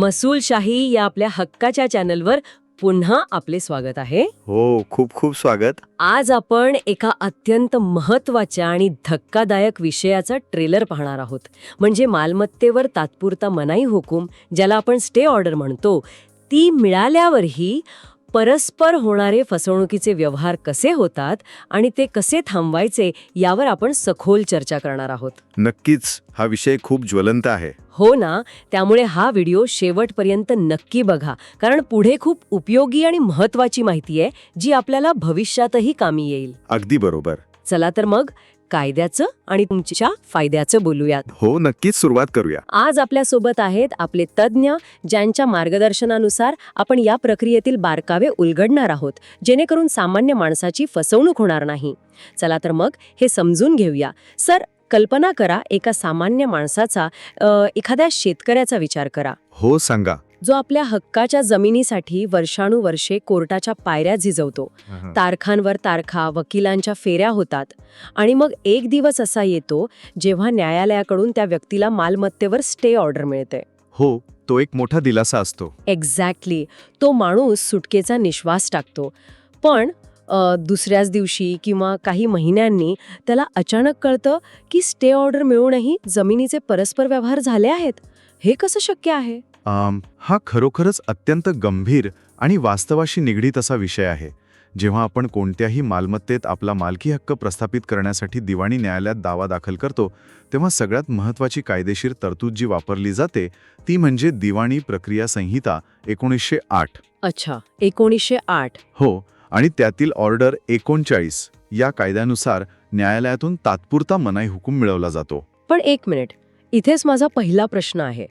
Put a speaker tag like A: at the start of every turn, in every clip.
A: महसूलशाही या आपल्या हक्काच्या चॅनलवर पुन्हा आपले स्वागत आहे.
B: हो, खूप खूप स्वागत.
A: आज आपण एका अत्यंत महत्वाच्या आणि धक्कादायक विषयाचा ट्रेलर पाहणार आहोत. म्हणजे मालमत्तेवर तात्पुरता मनाई हुकूम, ज्याला आपण स्टे ऑर्डर म्हणतो, ती मिळाल्यावरही परस्पर होणारे फसवणुकीचे व्यवहार कसे होतात आणि ते कसे थांबवायचे यावर आपण सखोल चर्चा करणार आहोत.
B: नक्कीच हा विषय खूप ज्वलंत आहे.
A: हो ना, त्यामुळे हा व्हिडिओ शेवटपर्यंत नक्की बघा, कारण पुढे खूप उपयोगी आणि महत्वाची माहिती आहे जी आपल्याला भविष्यातही कामी येईल.
B: अगदी बरोबर.
A: चला तर मग कायद्याचं आणि तुमच्या फायद्याचं बोलूयात.
B: हो, नक्कीच सुरुवात करूया.
A: आज आपल्या सोबत आहेत आपले तज्ज्ञ, ज्यांच्या मार्गदर्शनानुसार आपण या प्रक्रियेतील बारकावे उलगडणार आहोत, जेणेकरून सामान्य माणसाची फसवणूक होणार नाही. चला तर मग हे समजून घेऊया. सर, कल्पना करा, एका सामान्य माणसाचा एखाद्या शेतकऱ्याचा विचार करा.
B: हो, सांगा.
A: जो आपल्या हक्काच्या जमिनीसाठी वर्षानुवर्षे कोर्टाच्या पायऱ्या झिजवतो. तारखांवर तारखा, वकिलांच्या फेऱ्या होतात आणि मग एक दिवस असा येतो जेव्हा न्यायालयाकडून त्या व्यक्तीला मालमत्तेवर स्टे ऑर्डर मिळते.
B: हो, तो एक मोठा दिलासा असतो.
A: एक्झॅक्टली. तो माणूस सुटकेचा निश्वास टाकतो. पण दुसऱ्याच दिवशी किंवा काही महिन्यांनी त्याला अचानक कळतं की स्टे ऑर्डर मिळूनही जमिनीचे परस्पर व्यवहार झाले आहेत. हे कसं शक्य आहे?
B: हा खरोखरच अत्यंत गंभीर आणि वास्तवाशी निगडीत असा विषय आहे. जेव्हा आपण कोणत्याही मालमत्तेत आपला मालकी हक्क प्रस्थापित करण्यासाठी दिवाणी न्यायालयात दावा दाखल करतो, तेव्हा सगळ्यात महत्त्वाची कायदेशीर तरतूद जी वापरली जाते ती म्हणजे दिवाणी प्रक्रिया संहिता 1908.
A: अच्छा, 1908.
B: हो, आणि त्यातील ऑर्डर 39 या कायद्यानुसार न्यायालयातून तात्पुरता मनाई हुकूम मिळवला जातो.
A: पण एक मिनिट, इथेच माझा पहिला प्रश्न आहे.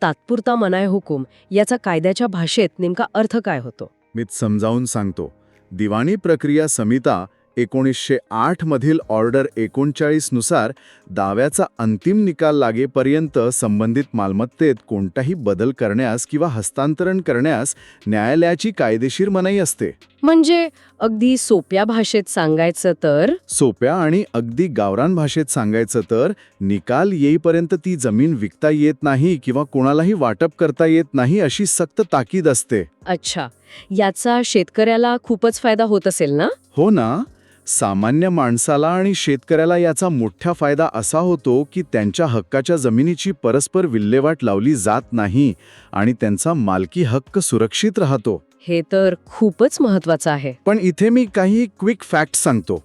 A: तात्पुरता मनाई हुकूम याचा कायद्याच्या भाषेत नेमका अर्थ काय होतो?
B: मीच समजावून सांगतो. दिवाणी प्रक्रिया संहिता 1908 मधील ऑर्डर 39 नुसार दाव्याचा अंतिम निकाल लागेपर्यंत संबंधित मालमत्तेत कोणताही बदल करण्यास किंवा हस्तांतरण करण्यास न्यायालयाची कायदेशीर मनाई असते.
A: म्हणजे अगदी सोप्या भाषेत सांगायचं तर?
B: सोप्या आणि अगदी गावरान भाषेत सांगायचं तर, निकाल येईपर्यंत ती जमीन विकता येत नाही किंवा कोणालाही वाटप करता येत नाही अशी सक्त ताकीद असते.
A: अच्छा, याचा शेतकऱ्याला खूपच फायदा होत असेल ना?
B: हो ना. सामान्य माणसाला आणि शेतकऱ्याला याचा मोठा फायदा असा होतो की त्यांच्या हक्काच्या जमिनीची परस्पर विल्हेवाट लावली जात नाही आणि त्यांचा मालकी हक्क सुरक्षित राहतो.
A: हे तर खूपच महत्वाचं आहे.
B: पण इथे मी काही क्विक फॅक्ट सांगतो.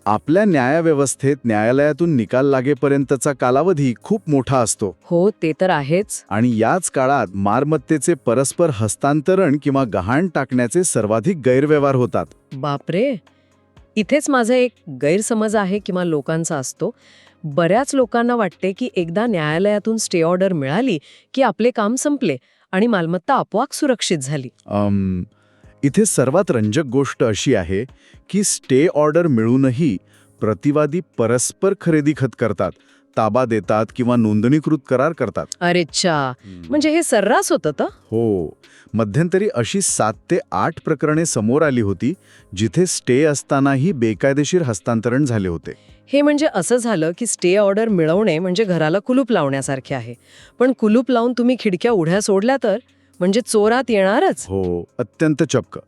B: आपल्या न्यायव्यवस्थेत न्यायालयातून निकाल लागेपर्यंतचा कालावधी खूप मोठा असतो.
A: हो, ते तर आहेच.
B: आणि याच काळात मालमत्तेचे परस्पर हस्तांतरण किंवा गहाण टाकण्याचे सर्वाधिक गैरव्यवहार होतात.
A: बापरे, इथेच माझा एक गैरसमज आहे किंवा लोकांचा असतो. बऱ्याच लोकांना वाटते की एकदा न्यायालयातून स्टे ऑर्डर मिळाली की आपले काम संपले आणि मालमत्ता आपोआप सुरक्षित झाली.
B: इथे सर्वात रंजक गोष्ट अशी आहे की स्टे ऑर्डर मिळूनही प्रतिवादी परस्पर खरेदी खत करतात, ताबा देतात किंवा नोंदणीकृत करार करतात.
A: अरेच्छा, म्हणजे हे सर्रास होतं तर?
B: हो, मध्यंतरी अशी 7 ते 8 प्रकरणे समोर आली होती जिथे स्टे असतानाही बेकायदेशीर हस्तांतरण झाले होते.
A: हे म्हणजे असं झालं की स्टे ऑर्डर मिळवणे म्हणजे घराला कुलूप लावण्यासारखे आहे. पण कुलूप लावून तुम्ही खिडक्या उघड्या सोडल्या तर म्हणजे चोरात येणारच.
B: हो, अत्यंत चपक.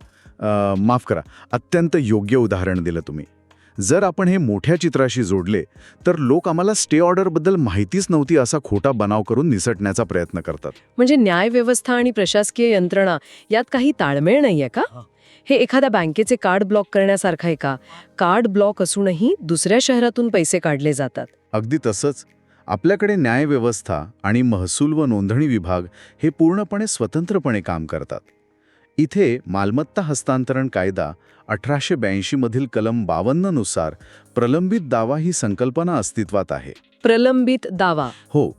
B: माफ करा, अत्यंत योग्य उदाहरण दिलं तुम्ही. जर आपण हे मोठ्या चित्राशी जोडले तर लोक आम्हाला स्टे ऑर्डरबद्दल माहितीच नव्हती असा खोटा बनाव करून निसटण्याचा प्रयत्न करतात.
A: म्हणजे न्यायव्यवस्था आणि प्रशासकीय यंत्रणा यात काही ताळमेळ नाहीये का? हे एखाद्या बँकेचे कार्ड ब्लॉक करण्यासारखं आहे का? कार्ड ब्लॉक असूनही दुसऱ्या शहरातून पैसे काढले जातात.
B: अगदी तसंच. आपल्याकडे न्यायव्यवस्था आणि महसूल व नोंदणी विभाग हे पूर्णपणे स्वतंत्रपणे काम करतात. इथे मालमत्ता हस्तांतरण कायदा 1882 मधील कलम 52 नुसार प्रलंबित दावा ही संकल्पना अस्तित्वात आहे.
A: प्रलंबित दावा?
B: हो,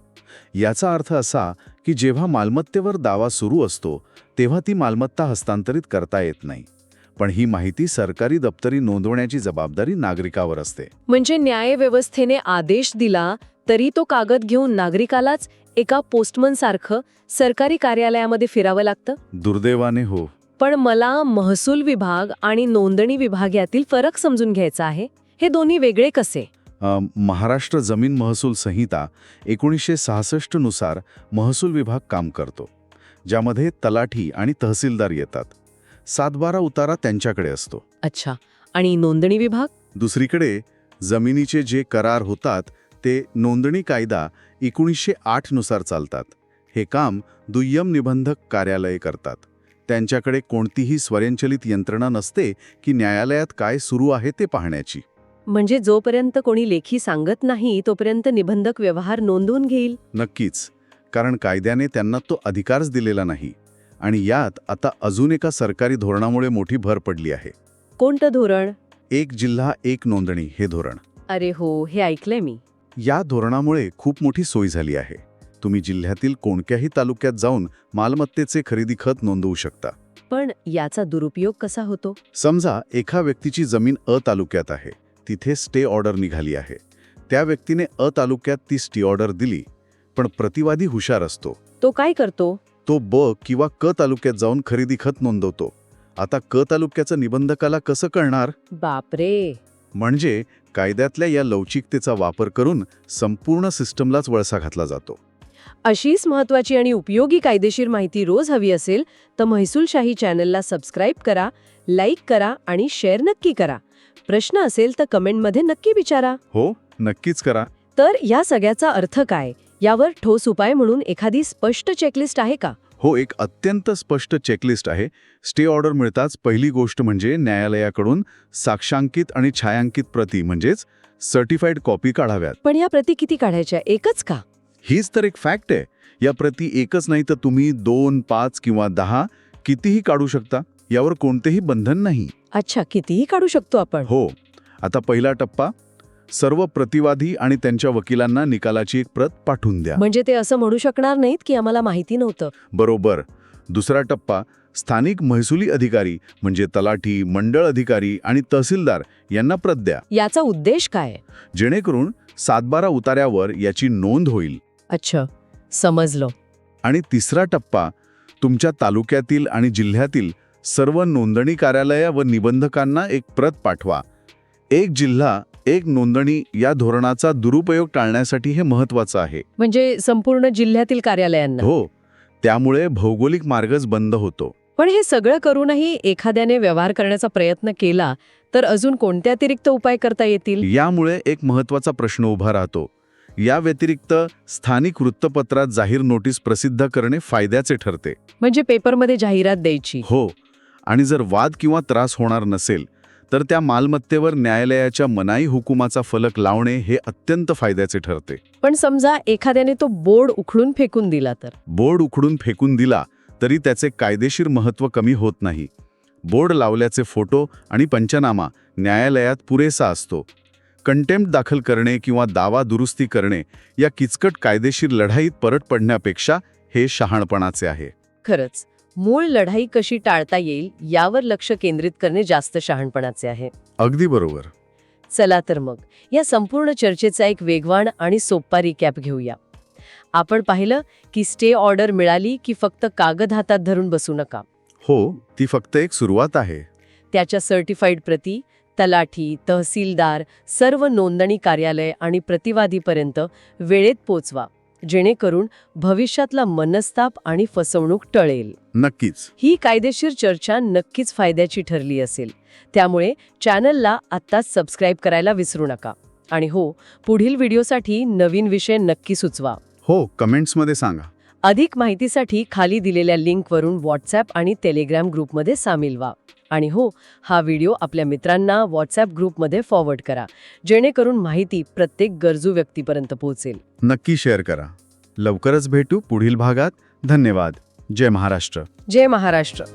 B: याचा अर्थ असा की जेव्हा मालमत्तेवर दावा सुरू असतो तेव्हा ती मालमत्ता हस्तांतरित करता येत नाही. पण ही माहिती सरकारी दप्तरी नोंदवण्याची जबाबदारी नागरिकावर असते.
A: म्हणजे न्यायव्यवस्थेने आदेश दिला तरी तो कागद घेऊन नागरिकालाच एका पोस्टमन सारखं सरकारी कार्यालयामध्ये फिरावं लागतं?
B: दुर्दैवाने हो.
A: पण मला महसूल विभाग आणि नोंदणी विभाग यातील फरक समजून घ्यायचा आहे. हे दोन्ही वेगळे कसे?
B: महाराष्ट्र जमीन महसूल संहिता 1966 नुसार महसूल विभाग काम करतो. ज्यामध्ये तलाठी आणि तहसीलदार येतात. 7/12 उतारा त्यांच्याकडे असतो.
A: अच्छा. आणि नोंदणी विभाग?
B: दुसरीकडे जमिनीचे जे करार होतात ते नोंदणी कायदा 1908 नुसार चालतात. हे काम दुय्यम निबंधक कार्यालये करतात. त्यांच्याकडे कोणतीही स्वयंचलित यंत्रणा नसते की न्यायालयात काय सुरू आहे ते पाहण्याची.
A: म्हणजे जोपर्यंत कोणी लेखी सांगत नाही तोपर्यंत निबंधक व्यवहार नोंदवून घेईल.
B: नक्कीच, कारण कायद्याने त्यांना तो अधिकारच दिलेला नाही. आणि यात आता अजून एका सरकारी धोरणामुळे मोठी भर पडली आहे.
A: कोणतं धोरण?
B: एक जिल्हा एक नोंदणी हे धोरण.
A: अरे हो, हे ऐकलंय मी.
B: या धोरणामुळे खूप मोठी सोय झाली आहे. तुम्ही जिल्ह्यातील कोणत्याही तालुक्यात जाऊन मालमत्तेचे खरेदी खत नोंदवू शकता.
A: पण याचा दुरुपयोग कसा होतो?
B: समजा एका व्यक्तीची जमीन अ तालुक्यात आहे, तिथे स्टे ऑर्डर निघाली आहे. त्या व्यक्तीने अ तालुक्यात ती स्टे ऑर्डर दिली, पण प्रतिवादी हुशार असतो.
A: तो काय करतो?
B: तो ब किंवा क तालुक्यात जाऊन खरेदी खत नोंदवतो. आता क तालुक्याचं निबंधकाला कसं कळणार?
A: बापरे.
B: म्हणजे कायद्यातल्या या लवचिकतेचा वापर करून संपूर्ण सिस्टमलाच वळसा घातला जातो.
A: अशीच महत्त्वाची आणि उपयोगी कायदेशीर माहिती रोज हवी असेल तर महसूलशाही चॅनलला सबस्क्राईब करा, लाईक करा आणि शेअर नक्की करा. प्रश्न असेल तर कमेंटमध्ये नक्की विचारा.
B: हो, नक्कीच करा.
A: तर या सगळ्याचा अर्थ काय? यावर ठोस उपाय म्हणून एखादी स्पष्ट चेकलिस्ट आहे का?
B: हो, एक अत्यंत स्पष्ट चेकलिस्ट आहे. स्टे ऑर्डर मिळताच पहिली गोष्ट म्हणजे न्यायालयाकडून साक्षांकित आणि छायांकित प्रती म्हणजेच सर्टिफाईड कॉपी काढाव्यात.
A: पण या प्रती किती काढायच्या? एकच का?
B: हीच तर एक फॅक्ट आहे. या प्रती एकच नाही तर तुम्ही 2, 5 किंवा 10 कितीही काढू शकता. यावर कोणतेही बंधन नाही.
A: अच्छा, कितीही काढू शकतो आपण?
B: हो. आता पहिला टप्पा, सर्व प्रतिवादी आणि त्यांच्या वकिलांना निकालाची एक प्रत पाठवून द्या.
A: म्हणजे ते असं म्हणू शकणार नाहीत की आम्हाला माहिती नव्हतं.
B: बरोबर. दुसरा टप्पा, स्थानिक महसुली अधिकारी म्हणजे तलाठी, मंडळ अधिकारी आणि तहसीलदार यांना प्रत द्या.
A: याचा उद्देश काय?
B: जेणेकरून 7/12 उतार्यावर याची नोंद होईल.
A: अच्छा, समजलं.
B: आणि तिसरा टप्पा, तुमच्या तालुक्यातील आणि जिल्ह्यातील सर्व नोंदणी कार्यालय व निबंधकांना एक प्रत पाठवा. एक जिल्हा एक नोंदणी या धोरणाचा दुरुपयोग टाळण्यासाठी हे महत्त्वाचं आहे.
A: म्हणजे संपूर्ण जिल्ह्यातील कार्यालयांना?
B: हो, त्यामुळे भौगोलिक मार्गच बंद होतो.
A: पण हे सगळं करूनही एखाद्याने व्यवहार करण्याचा प्रयत्न केला तर अजून कोणते अतिरिक्त उपाय करता येतील?
B: यामुळे एक महत्त्वाचा प्रश्न उभा राहतो. या व्यतिरिक्त स्थानिक वृत्तपत्रात जाहीर नोटीस प्रसिद्ध करणे फायद्याचे ठरते.
A: म्हणजे पेपरमध्ये जाहिरात द्यायची?
B: हो. आणि जर वाद किंवा त्रास होणार नसेल तर त्या मालमत्तेवर न्यायालयाच्या मनाई हुकुमाचा फलक लावणे हे अत्यंत फायद्याचे ठरते.
A: पण समजा एखाद्याने तो बोर्ड उखडून फेकून दिला तर?
B: बोर्ड उखडून फेकून दिला तरी त्याचे कायदेशीर महत्त्व कमी होत नाही. बोर्ड लावल्याचे फोटो आणि पंचनामा न्यायालयात पुरेसा असतो. कंटेम्प्ट दाखल करणे किंवा दावा दुरुस्ती करणे या किचकट कायदेशीर लढाईत परत पडण्यापेक्षा हे शहाणपणाचे आहे.
A: खरंच, मूळ लढाई कशी टाळता येईल यावर लक्ष केंद्रित करणे जास्त शहाणपणाचे आहे.
B: अगदी बरोबर.
A: चला तर मग या संपूर्ण चर्चेचा एक वेगवान आणि सोपा रिकॅप घेऊया. आपण पाहिलं की स्टे ऑर्डर मिळाली की फक्त कागद हातात धरून बसू नका.
B: हो, ती फक्त एक सुरुवात आहे.
A: त्याच्या सर्टिफाईड प्रती तलाठी, तहसीलदार, सर्व नोंदणी कार्यालय आणि प्रतिवादीपर्यंत वेळेत पोचवा, जेणेकरून भविष्यातला मनस्ताप आणि फसवणूक टळेल.
B: नक्कीच.
A: ही कायदेशीर चर्चा नक्कीच फायद्याची ठरली असेल. त्यामुळे चॅनलला आत्ताच सबस्क्राईब करायला विसरू नका. आणि हो, पुढील व्हिडिओसाठी नवीन विषय नक्की सुचवा.
B: हो, कमेंट्समध्ये सांगा.
A: अधिक माहितीसाठी खाली दिलेल्या लिंकवरून व्हॉट्सॲप आणि टेलिग्राम ग्रुपमध्ये सामील व्हा. आणि हो, हा व्हिडिओ आपल्या मित्रांना व्हॉट्सॲप ग्रुपमध्ये फॉरवर्ड करा, जेणेकरून माहिती प्रत्येक गरजू व्यक्तीपर्यंत पोहोचेल.
B: नक्की शेअर करा. लवकरच भेटू पुढील भागात. धन्यवाद. जय महाराष्ट्र.
A: जय महाराष्ट्र.